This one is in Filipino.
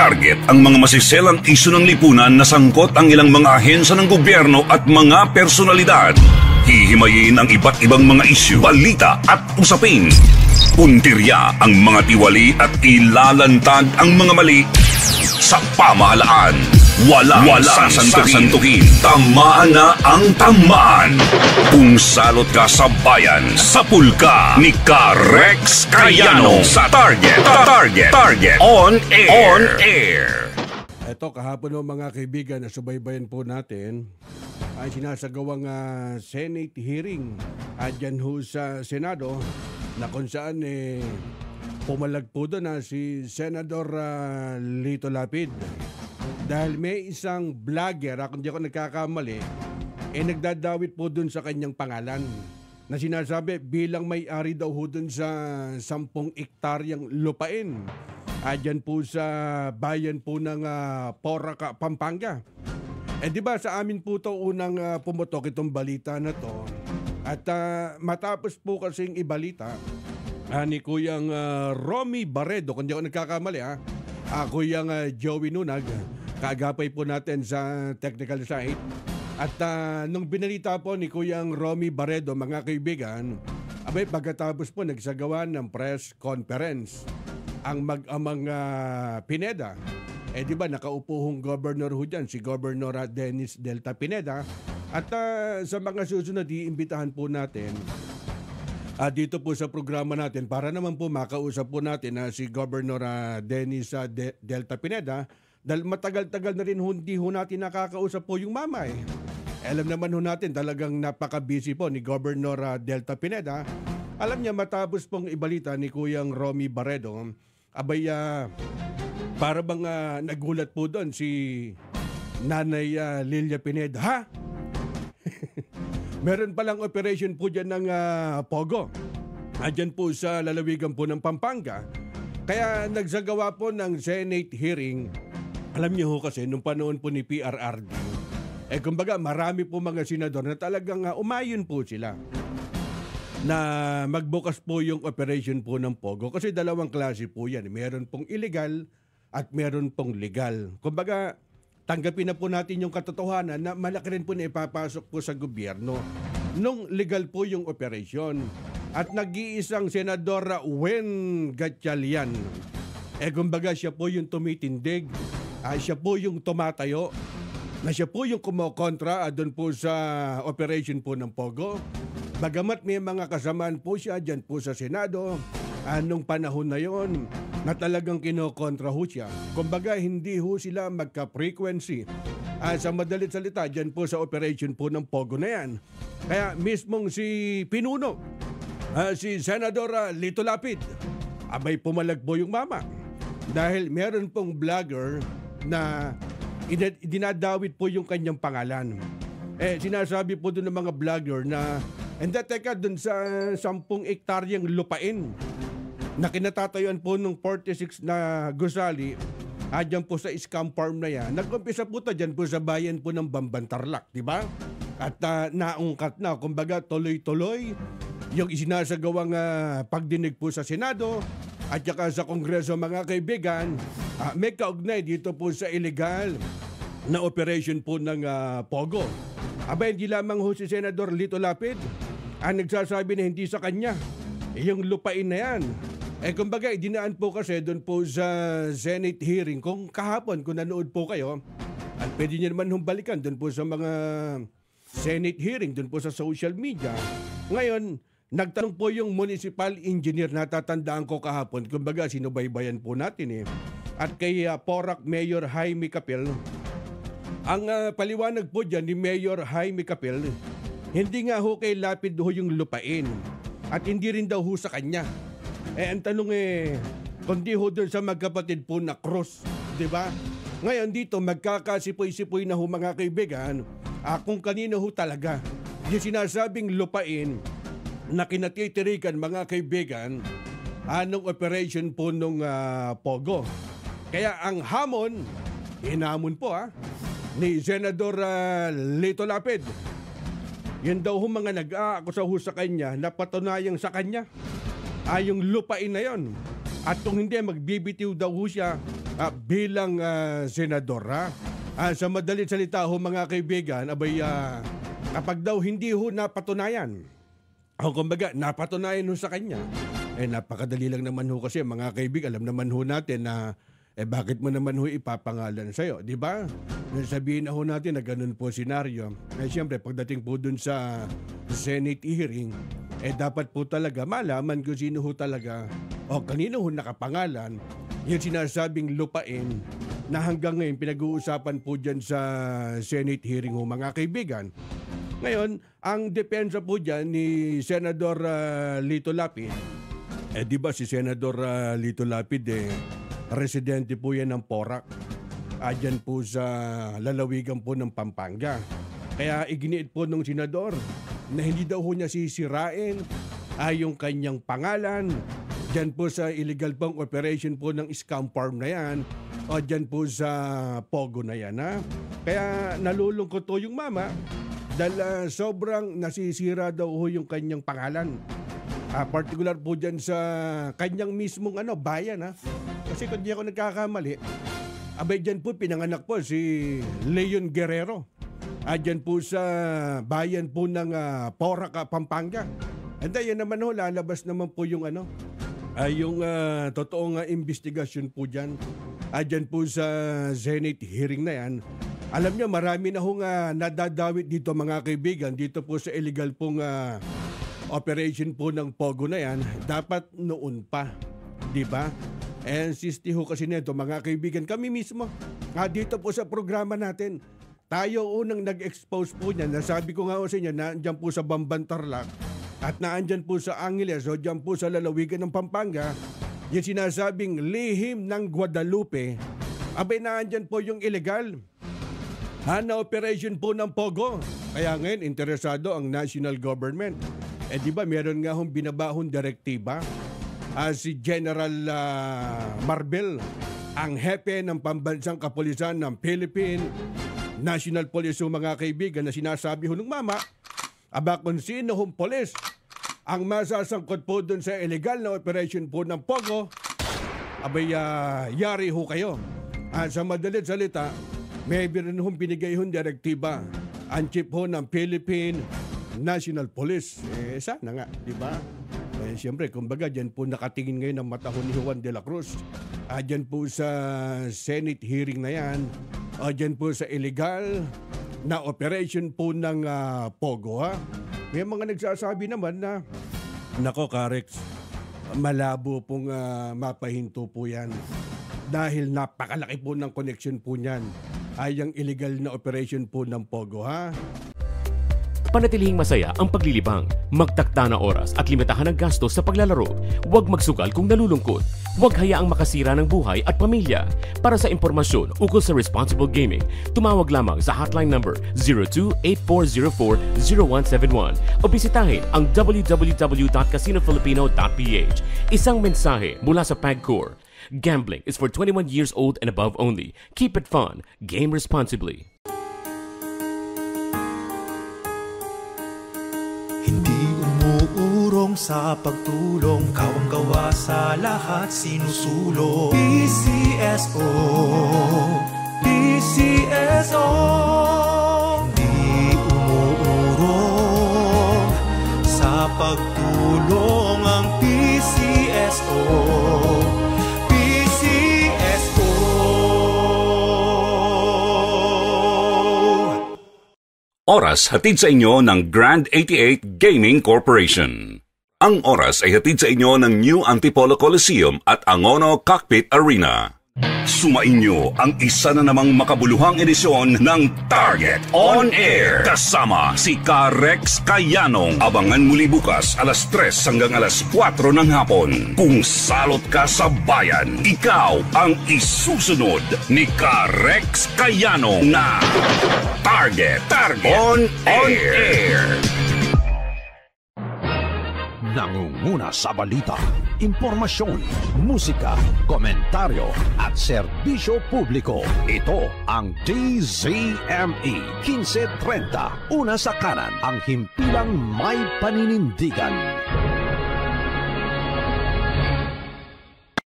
Target ang mga masiselang isyu ng lipunan na sangkot ang ilang mga ahensya ng gobyerno at mga personalidad. Hihimayin ang iba't ibang mga isyu, balita at usapin. Puntirya ang mga tiwali at ilalantad ang mga mali sa pamahalaan. Walang sasantuhin. Tamaan na ang tamaan. Kung salot ka sa bayan, sapul ka ni Rex Cayano sa Target On Air. Ito, kahapon ng mga kaibigan na subaybayan po natin ay sinasagawang Senate hearing dyan ho sa Senado na kung saan pumalag po doon si Senador Lito Lapid. Dahil may isang vlogger, kung di ako nagkakamali, nagdadawit po doon sa kanyang pangalan na sinasabi bilang may-ari daw ho doon sa 10 hektaryang lupain. Dyan po sa bayan po ng Porac, Pampanga. Di ba sa amin po ito unang pumutok itong balita na to. At matapos po kasing ibalita ni Kuyang Romy Barredo, kung di ako nagkakamali Kuyang Joey Nunag, kaagapay po natin sa technical side. At nung binalita po ni Kuyang Romy Barredo, mga kaibigan, abay pagkatapos po nagsagawa ng press conference ang mag-amang Pineda. Di ba nakaupo hong governor ho dyan, si Governor Dennis Delta Pineda. At sa mga susunod, iimbitahan po natin dito po sa programa natin para naman po makausap po natin si Governor Dennis Delta Pineda. Dahil matagal-tagal na rin hindi ho natin nakakausap po yung mama Alam naman ho natin talagang napaka-busy po ni Governor Delta Pineda. Alam niya matapos pong ibalita ni Kuyang Romy Barredo, abay para bang nagulat po doon si Nanay Lilia Pineda. Ha? Meron palang operation po dyan ng Pogo. Dyan po sa lalawigan po ng Pampanga. Kaya nagsagawa po ng Senate hearing. Alam niyo ho kasi, nung panahon po ni PRRD, kumbaga marami po mga senador na talagang umayon po sila na magbukas po yung operation po ng Pogo. Kasi dalawang klase po yan. Meron pong illegal at meron pong legal. Kumbaga, tanggapin na po natin yung katotohanan na malaki rin po na ipapasok po sa gobyerno nung legal po yung operation. At nag-iisang Senador Wen Gatchalian. Kumbaga siya po yung tumitindig, siya po yung tumatayo, na siya po yung kumokontra doon po sa operation po ng Pogo. Bagamat may mga kasamaan po siya dyan po sa Senado, nung panahon na yon na talagang kinokontra ho siya. Kumbaga hindi ho sila magka-frequency. Sa madalit salita dyan po sa operation po ng Pogo na yan. Kaya mismong si Pinuno, si Senador Lito Lapid, abay pumalag po yung mama. Dahil meron pong vlogger na dinadawit po yung kanyang pangalan. Sinasabi po doon ng mga vlogger na teka doon sa 10 hektaryang lupain na kinatatayuan po ng 46 na gusali dyan po sa scam farm na yan. Nag-umpisa po ito dyan po sa bayan po ng Bambantarlac, di ba? At naungkat na, kumbaga tuloy-tuloy yung isinasagawang pagdinig po sa Senado at saka sa Kongreso, mga kaibigan. May kaugnay dito po sa illegal na operation po ng Pogo. Abay, hindi lamang ho si Senador Lito Lapid ang nagsasabi na hindi sa kanya yung lupain na yan. Kumbaga, dinaan po kasi doon po sa Senate hearing. Kung kahapon, kung nanood po kayo, at pwede nyo naman humbalikan doon po sa mga Senate hearing, doon po sa social media. Ngayon, nagtanong po yung municipal engineer, natatandaan ko kahapon, kumbaga sinubaybayan po natin At kay Porac Mayor Jaime Capel, ang paliwanag po dyan ni Mayor Jaime Capel, hindi nga ho kay Lapid ho yung lupain at hindi rin daw ho sa kanya. Ang tanong kundi ho doon sa magkapatid po na Cruz, di ba? Ngayon dito magkakasipoy-sipoy na ho, mga kaibigan, kung kanino ho talaga yung sinasabing lupain na kinatitirikan, mga kaibigan, anong operation po nung Pogo. Kaya ang hamon, hinamon po ni Senador Lito Lapid. Yan daw ho mga nag-aakusa ho sa kanya na patunayang sa kanya yung lupain na yon At kung hindi, magbibitiw daw ho siya bilang senador. Sa madalit salita ho mga kaibigan, kapag daw hindi ho napatunayan, o kumbaga napatunayan ho sa kanya, napakadali lang naman ho kasi mga kaibigan, alam naman ho natin na bakit mo naman ho ipapangalan sa'yo, di ba? Sabihin na ho natin na ganun po senaryo. Siyempre, pagdating po dun sa Senate hearing, dapat po talaga malaman kung sino ho talaga o kanino ho nakapangalan yung sinasabing lupain na hanggang ngayon pinag-uusapan po dyan sa Senate hearing ho mga kaibigan. Ngayon, ang depensa po dyan ni Senador Lito Lapid, di ba si Senador Lito Lapid residente po yan ng Porac. Dyan po sa lalawigan po ng Pampanga. Kaya iginiit po ng senador na hindi daw ho niya sisirain yung kanyang pangalan dyan po sa illegal pong operation po ng scam farm na yan o dyan po sa Pogo na yan. Kaya nalulungkot po yung mama dahil sobrang nasisira daw ho yung kanyang pangalan. Particular po dyan sa kanyang mismong bayan. Kasi kung di ako nagkakamali, dyan po pinanganak po si Leon Guerrero. Dyan po sa bayan po ng Porac, Pampanga. And then yan naman ho, lalabas naman po yung yung totoong investigasyon po dyan. Dyan po sa Senate hearing na yan. Alam nyo, marami na hong nadadawit dito mga kaibigan, dito po sa illegal pong operation po ng Pogo na yan, dapat noon pa, di ba? And sisti ho kasi nito mga kaibigan, kami mismo, dito po sa programa natin, tayo unang nag-expose po niyan. Nasabi ko nga ho sa inyo, naandyan po sa Bamban Tarlac at naandyan po sa Angeles o dyan po sa lalawigan ng Pampanga, yung sinasabing lihim ng Guadalupe, naandyan po yung illegal na operation po ng Pogo. Kaya ngayon, interesado ang national government. Di ba, meron nga hong binabahong direktiba si General Marbel, ang hepe ng pambansang kapulisan ng Philippine National Police mga kaibigan, na sinasabi ho ng mama, kung sino hong polis ang masasangkot po dun sa illegal na operation po ng Pogo, yari ho kayo. Sa madalit salita, may rin hong binigay hong direktiba ang chief ho ng Philippine National Police. Sana nga, di ba? Siyempre, kumbaga, dyan po nakatingin ngayon ang mata ni Juan de la Cruz. Dyan po sa Senate hearing na yan. Dyan po sa illegal na operation po ng Pogo. May mga nagsasabi naman na, nako Karex, malabo pong mapahinto po yan. Dahil napakalaki po ng connection po niyan ay ang illegal na operation po ng Pogo. Panatilihing masaya ang paglilibang. Magtakda na oras at limitahan ang gastos sa paglalaro. Huwag magsugal kung nalulungkot. Huwag hayaang makasira ng buhay at pamilya. Para sa impormasyon ukol sa responsible gaming, tumawag lamang sa hotline number 02-8404-0171 o bisitahin ang www.casinofilipino.ph. Isang mensahe mula sa PAGCOR. Gambling is for 21 years old and above only. Keep it fun. Game responsibly. Hindi umuurong sa pagtulong, kawang gawa sa lahat sinusulong. PCSO, PCSO. Hindi umuurong sa pagtulong ang PCSO. Oras hatid sa inyo ng Grand 88 Gaming Corporation. Ang oras ay hatid sa inyo ng New Antipolo Coliseum at Angono Cockpit Arena. Sumainyo ang isa na namang makabuluhang edisyon ng Target On Air. Kasama si Karex Kayanong. Abangan muli bukas alas 3 hanggang alas 4 ng hapon. Kung salot ka sa bayan, ikaw ang isusunod ni Karex Kayanong na Target On Air. Nangunguna sa balita, impormasyon, musika, komentaryo at serbisyo publiko. Ito ang DZME 1530. Una sa kanan, ang himpilang may paninindigan.